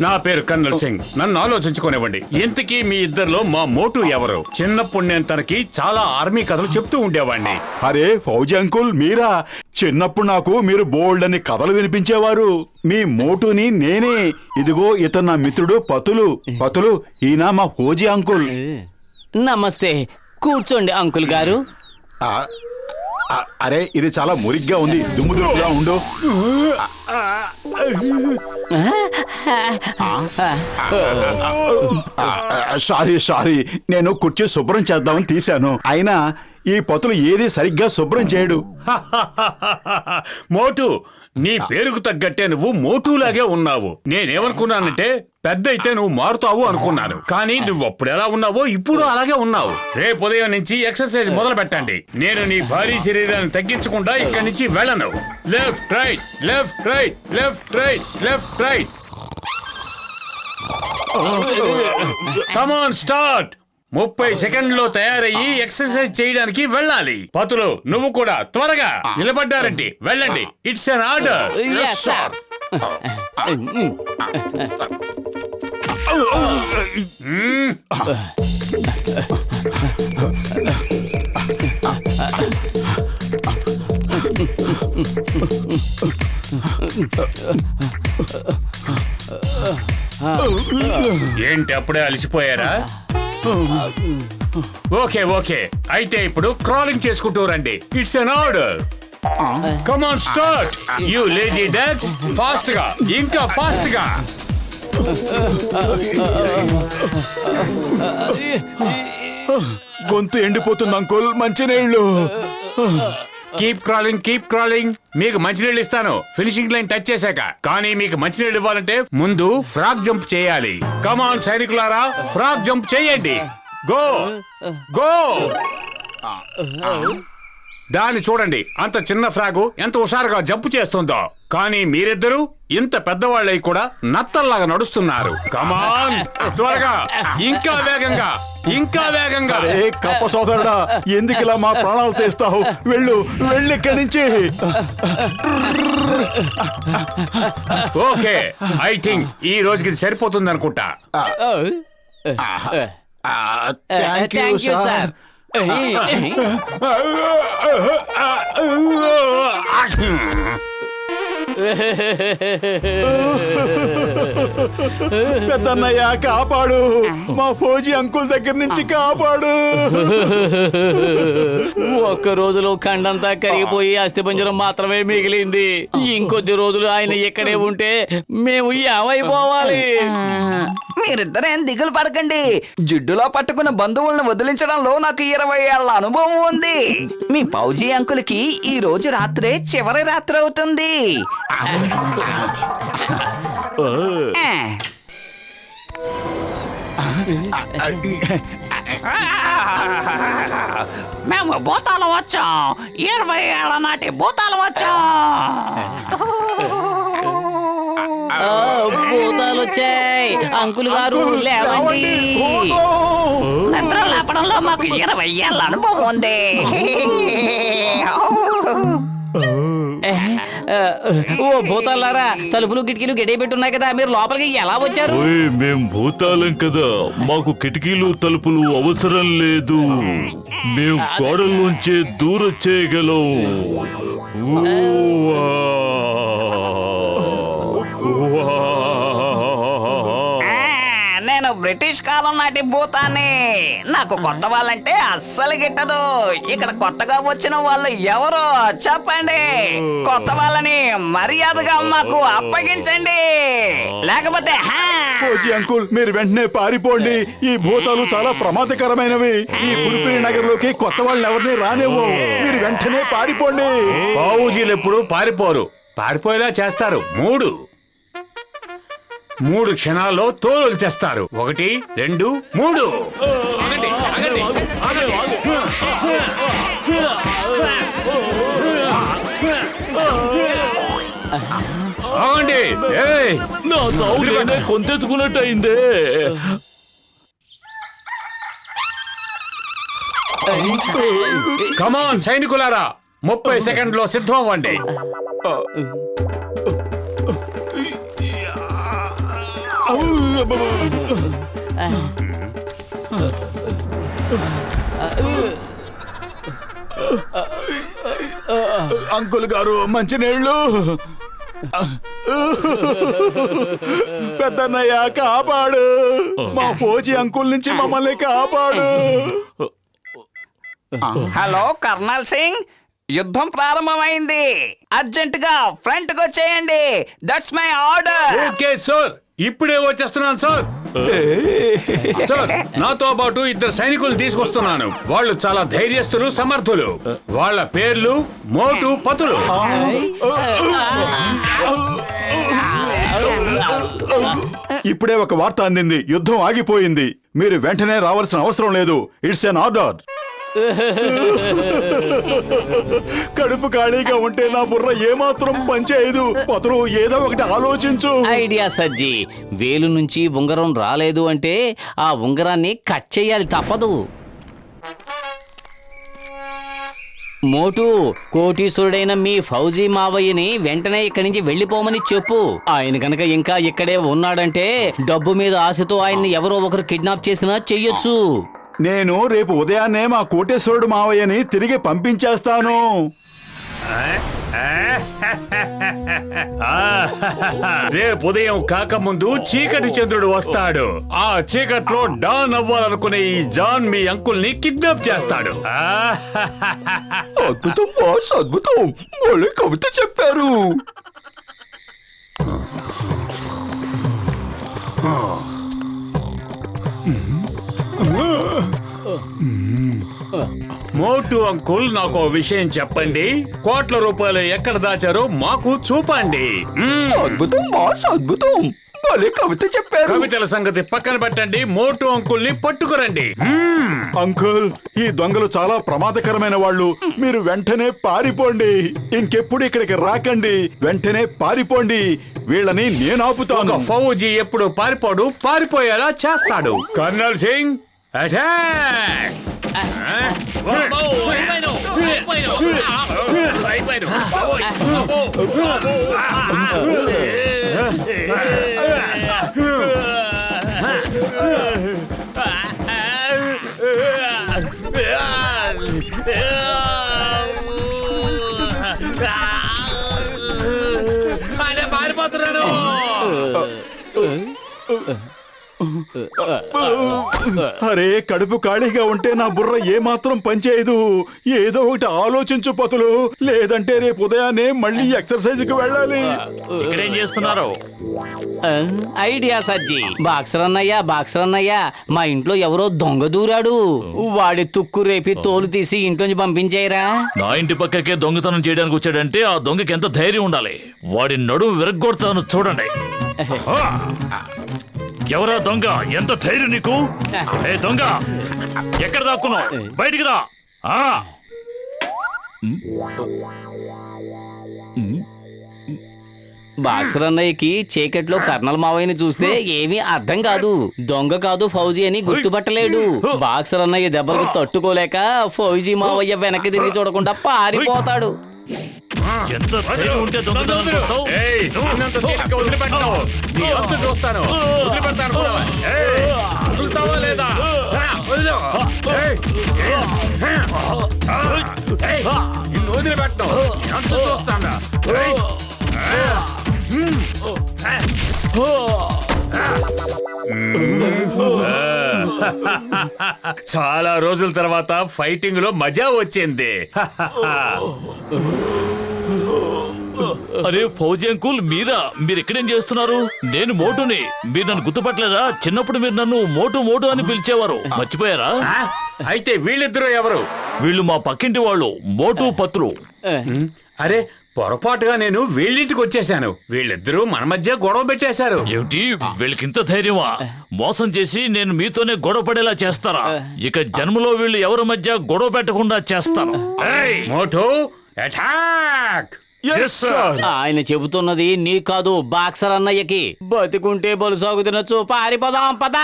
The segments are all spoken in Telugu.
నా పేరు కర్నల్ సింగ్. నన్ను ఆలోచించుకోనివ్వండి. ఇంతకీ మీ ఇద్దరిలో మా మోటు ఎవరు? చిన్నప్పుడు నేను తనకి చాలా ఆర్మీ కథలు చెప్తూ ఉండేవాడిని. అరే ఫౌజీ అంకుల్, మీరా? చిన్నప్పుడు నాకు మీరు బోల్డ్ అని కథలు వినిపించేవారు. మీ మోటుని నేనే. ఇదిగో ఇతను నా మిత్రుడు పతులు. పతులు, ఈయన మా ఫౌజీ అంకుల్. నమస్తే. కూర్చోండి అంకుల్ గారు. అరే ఇది చాలా మురిగ్గా ఉంది. దుమ్ముదుగా ఉండు. సారీ, నేను కుర్చీ శుభ్రం చేద్దామని తీశాను. అయినా ఈ పతులు ఏది సరిగ్గా శుభ్రం చేయడు. మోటు, నీ పేరుకు తగ్గట్టే నువ్వు మోటులాగే ఉన్నావు. నేనేమనుకున్నానంటే పెద్ద అయితే నువ్వు మారుతావు అనుకున్నాను. కానీ నువ్వు అప్పుడు ఎలా ఉన్నావో ఇప్పుడు అలాగే ఉన్నావు. రేపు ఉదయం నుంచి ఎక్సర్సైజ్ మొదలు పెట్టండి. నేను నీ భారీ శరీరాన్ని తగ్గించకుండా ఇక్కడి నుంచి వెళ్ళను. Left right, left right, left right, left right. Come on, start. 30 సెకండ్లో తయారయ్యి ఎక్సర్సైజ్ చేయడానికి వెళ్ళాలి. పతులు, నువ్వు కూడా త్వరగా నిలబడ్డారంటే వెళ్ళండి. It's an order. ఏంటి అప్పుడే అలసిపోయారా? ఓకే, అయితే ఇప్పుడు క్రాలింగ్ చేసుకుంటూ రండి. It's an order. Come on, start. You lazy dogs, fast గా, ఇంకా ఫాస్ట్ గా. గొంతు ఎండిపోతుంది అంకుల్, మంచినీళ్ళు. Keep crawling. మీకు మంచినీళ్ళు ఇస్తాను ఫినిషింగ్ లైన్ టచ్ చేశాక. కానీ మీకు మంచినీళ్ళు ఇవ్వాలంటే ముందు ఫ్రాగ్ జంప్ చేయాలి. కమాన్ సైనికులారా, ఫ్రాగ్ జంప్ చేయండి. గో. దాన్ని చూడండి, అంత చిన్న ఫ్రాగు ఎంత హుషారుగా జంప్ చేస్తుందో. కానీ మీరిద్దరూ ఇంత పెద్దవాళ్ళై కూడా నత్తల్లాగా నడుస్తున్నారు. కమాన్, త్వరగా, ఇంకా వేగంగా. కప్ప సోదరుడా, ఎందుకు ఇలా మా ప్రాణాలు తీస్తావు? వెళ్ళు ఇక్కడి నుంచి. ఓకే, ఐ థింక్ ఈ రోజుకి ఇది సరిపోతుంది అనుకుంటా. Thank you sir. పెద్దన్నయ్య, కాపాడు. మా ఫౌజీ అంకుల్ దగ్గర నుంచి కాపాడు. ఒక్క రోజులో ఖండంతా కరిగిపోయి అస్థిపంజరం మాత్రమే మిగిలింది. ఇంకొద్ది రోజులు ఆయన ఇక్కడే ఉంటే మేము ఏమైపోవాలి? మీరిద్దరేం దిగులు పడకండి. జిడ్డులో పట్టుకున్న బంధువులను వదిలించడంలో నాకు 20 ఏళ్ల అనుభవం ఉంది. మీ ఫౌజీ అంకుల్కి ఈ రోజు రాత్రే చివరి రాత్రి అవుతుంది. మేము భూతాలు వచ్చాం. 20 ఏళ్ల నాటి భూతాలు వచ్చాం. భూతాలు వచ్చాయి. అంకుల్ గారు లేవండి. నిద్ర లేపడంలో మాకు 20 ఏళ్ల అనుభవం ఉంది. ఓ భూతాలారా, తలుపులు కిటికీలు గడియబెట్టున్నాయి కదా, మీరు లోపలికి ఎలా వచ్చారు? మేం భూతాలం కదా, మాకు కిటికీలు తలుపులు అవసరం లేదు. మేం గోడల్లోంచే దూరం చేయగలం. నేను బ్రిటిష్ కాలం నాటి భూతాన్ని. నాకు కొత్త వాళ్ళంటే అస్సలు గిట్టదు. ఇక్కడ కొత్తగా వచ్చిన వాళ్ళు ఎవరో చెప్పండి. కొత్త వాళ్ళని మర్యాదగా మాకు అప్పగించండి, లేకపోతే ఫౌజీ అంకుల్, మీరు వెంటనే పారిపోండి. ఈ భూతాలు చాలా ప్రమాదకరమైనవి. ఈ పులిపిరి నగర్లోకి కొత్త వాళ్ళని ఎవరిని రానివ్వు. మీరు వెంటనే పారిపోండి. ఫౌజీలు ఎప్పుడు పారిపోరు, పారిపోయేలా చేస్తారు. 3 క్షణాల్లో తోలు చేస్తారు. 1, 2, 3. ఆగండి, ఆగండి. ఆగండి. ఏయ్, నా చావు నేనే కొంతెచ్చుకున్నట్టు అయిందే. కమాన్ సైనికులారా, 30 సెకండ్లో సిద్ధం అవ్వండి. అంకుల్ గారు మంచినీళ్ళు. పెద్దన్నయ్య కాపాడు, మా ఫౌజీ అంకుల్ నుంచి మమ్మల్ని కాపాడు. హలో కర్నల్ సింగ్, యుద్ధం ప్రారంభమైంది. అర్జెంటుగా ఫ్రంట్ కు వచ్చేయండి. That's my order. Okay sir, ఇప్పుడే వచ్చేస్తున్నాను సార్. సార్, నాతో పాటు 2 సైనికులు తీసుకొస్తున్నాను. వాళ్ళు చాలా ధైర్యస్తులు, సమర్థులు. వాళ్ళ పేర్లు మోటు పతులు. ఇప్పుడే ఒక వార్త అందింది, యుద్ధం ఆగిపోయింది. మీరు వెంటనే రావాల్సిన అవసరం లేదు. It's an order. కడుపు ఖాళీగా ఉంటే నా బుర్ర ఏమాత్రం పనిచేయదు. పతులు ఏదో ఒకటి ఆలోచించు. ఐడియా సజ్జి. వేలు నుంచి ఉంగరం రాలేదు అంటే ఆ ఉంగరాన్ని కట్ చేయాలి, తప్పదు. మోటు, కోటీశ్వరుడైన మీ ఫౌజీ మావయ్యని వెంటనే ఇక్కడి నుంచి వెళ్ళిపోమని చెప్పు. ఆయన కనుక ఇంకా ఇక్కడే ఉన్నాడంటే డబ్బు మీద ఆశతో ఆయన్ని ఎవరో ఒకరు కిడ్నాప్ చేసినా చెయ్యొచ్చు. నేను రేపు ఉదయాన్నే మా కోటేశ్వరుడు మావయ్యని తిరిగి పంపించేస్తాను. రేపు ఉదయం కాకముందు చీకటి చంద్రుడు వస్తాడు. ఆ చీకట్లో డాన్ అవ్వాలనుకునే ఈ జాన్ మీ అంకుల్ని కిడ్నాప్ చేస్తాడు. అద్భుతం బాస్, అద్భుతం. వాళ్ళే కవిత చెప్పారు. మోటు అంకుల్, నాకు ఓ విషయం చెప్పండి. కోట్ల రూపాయలు ఎక్కడ దాచారో మాకు చూపండి. అద్భుతం బాస్, అద్భుతం. వాళ్ళే కవిత చెప్పారు. కవితల సంగతి పక్కన పెట్టండి, మోటు అంకుల్ని పట్టుకురండి. అంకుల్, ఈ దొంగలు చాలా ప్రమాదకరమైన వాళ్ళు. మీరు వెంటనే పారిపోండి. ఇంకెప్పుడు ఇక్కడికి రాకండి. వెంటనే పారిపోండి. వీళ్ళని నేను ఆపుతాను. ఒక ఫౌజీ ఎప్పుడు పారిపోడు, పారిపోయేలా చేస్తాడు. Colonel Singh, attack! పారిపోతున్నాను. అరే, కడుపు ఖాళీగా ఉంటే నా బుర్ర ఏమాత్రం పనిచేయదు. ఏదో ఒకటి ఆలోచించు పతులు, లేదంటే రేపు ఉదయాన్నే మళ్ళీ ఎక్సర్సైజ్ కి వెళ్ళాలి. ఇక్కడేం చేస్తున్నారు? ఐడియా సజ్జి. బాక్సర్ అన్నయ్య, మా ఇంట్లో ఎవరో దొంగ దూరాడు. వాడి తుక్కు రేపి తోలు తీసి ఇంట్లోంచి పంపించేయరా. నా ఇంటి పక్కకే దొంగతనం చేయడానికి వచ్చాడంటే ఆ దొంగకి ఎంత ధైర్యం ఉండాలి. వాడి నడుము విరగ్గొడతాను చూడండి. ఎవరా దొంగ? ఎంత ధైర్యం నీకు? ఏ దొంగ, ఎక్కడ దాక్కున్నావు? బయటికి రా. బాక్సర్ అన్నయ్యకి చీకట్లో కర్నల్ మావయ్యని చూస్తే ఏమీ అర్థం కాదు. దొంగ కాదు ఫౌజీ అని గుర్తుపట్టలేడు. బాక్సర్ అన్నయ్య దెబ్బలకు తట్టుకోలేక ఫౌజీ మావయ్య వెనక్కి తిరిగి చూడకుండా పారిపోతాడు. ఎంత ధైర్యం ఉంటే దొంగతనం చేస్తావు? ఏయ్, ఉన్నంత తేలిగ్గా వదిలిపెట్టను. నీ అంతు చూస్తాను. వదిలిపెడతాను కూడా. ఏయ్, వదులుతావా లేదా? వదిలు. ఏయ్, ఏయ్, నిన్ను వదిలిపెట్టను. నీ అంతు చూస్తాను. ఏయ్. చాలా రోజుల తర్వాత ఫైటింగ్ లో మజా వచ్చింది. అరే ఫౌజీ అంకుల్, మీరు ఇక్కడేం చేస్తున్నారు? నేను మోటుని. మీరు నన్ను గుర్తుపట్టలేదా? చిన్నప్పుడు మీరు నన్ను మోటు మోటు అని పిలిచేవారు, మర్చిపోయారా? అయితే వీళ్ళిద్దరూ ఎవరు? వీళ్ళు మా పక్కింటి వాళ్ళు, మోటు పత్రు. అరే, పొరపాటుగా నేను వీళ్ళింటికి వచ్చేసాను. వీళ్ళిద్దరూ మన మధ్య గొడవ పెట్టేశారు. ఏమిటి వీళ్ళకింత ధైర్యమా? మోసం చేసి నేను మీతోనే గొడవ పడేలా చేస్తారా? ఇక జన్మలో వీళ్ళు ఎవరి మధ్య గొడవ పెట్టకుండా చేస్తాను. ఏయ్! మోటు అటాక్! Yes, sir. ఆయన చెబుతున్నది నీ కాదు, బాక్సర్ అన్నయ్యకి. బతికుంటే బలుసాగు తినొచ్చు, పారిపోదాం పదా.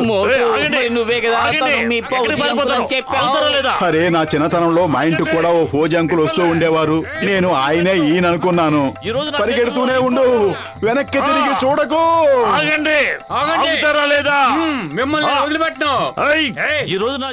మోటు, ఏయ్, ఆగండి. మరి నువ్వే కదా ఆగండి. తను మీ ఎక్కడికి పౌజీ అంకుల్ పారిపోతారు? అని చెప్పావు. అవుతారా లేదా? అరే నా చిన్నతనంలో మా ఇంటికి కూడా ఓ ఫోజీ అంకుల్ వస్తూ ఉండేవారు. నేను ఆయనే ఈయన అనుకున్నాను. ఈ రోజు నా పరిగెడుతూనే ఉండు, వెనక్కి తిరిగి చూడకు. ఆగండి! ఆగండి. ఆగుతారా లేదా? మిమ్మల్ని వదిలిపెట్టను. ఏయ్! ఈ రోజు నా